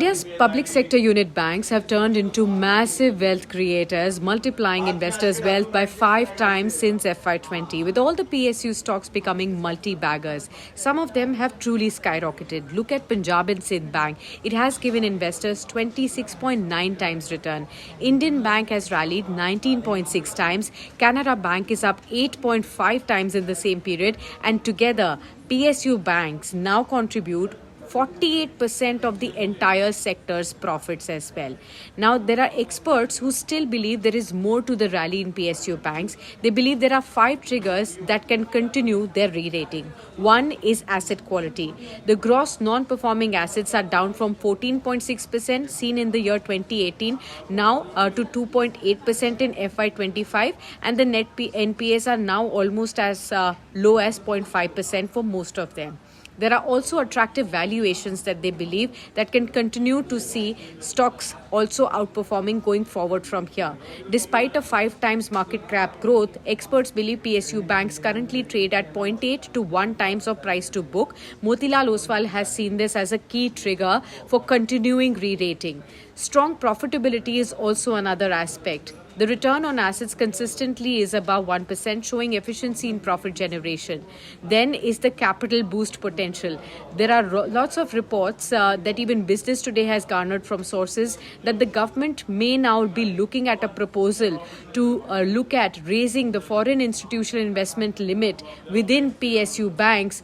India's public sector unit banks have turned into massive wealth creators, multiplying investors' wealth by 5 times since FY20, with all the PSU stocks becoming multi-baggers. Some of them have truly skyrocketed. Look at Punjab and Sindh Bank. It has given investors 26.9 times return. Indian Bank has rallied 19.6 times. Canara Bank is up 8.5 times in the same period. And together, PSU banks now contribute 48% of the entire sector's profits as well. Now, there are experts who still believe there is more to the rally in PSU banks. They believe there are 5 triggers that can continue their re-rating. One is asset quality. The gross non-performing assets are down from 14.6% seen in the year 2018 now to 2.8% in FY25, and the net NPAs are now almost as low as 0.5% for most of them. There are also attractive valuations that they believe that can continue to see stocks also outperforming going forward from here. Despite a 5 times market cap growth, experts believe PSU banks currently trade at 0.8 to 1 times of price to book. Motilal Oswal has seen this as a key trigger for continuing re-rating. Strong profitability is also another aspect. The return on assets consistently is above 1%, showing efficiency in profit generation. Then is the capital boost potential. There are lots of reports that even Business Today has garnered from sources that the government may now be looking at a proposal to look at raising the foreign institutional investment limit within PSU banks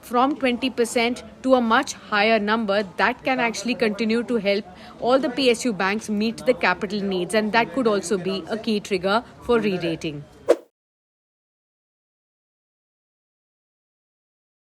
from 20% to a much higher number that can actually continue to help all the PSU banks meet the capital needs, and that could also be a key trigger for re-rating.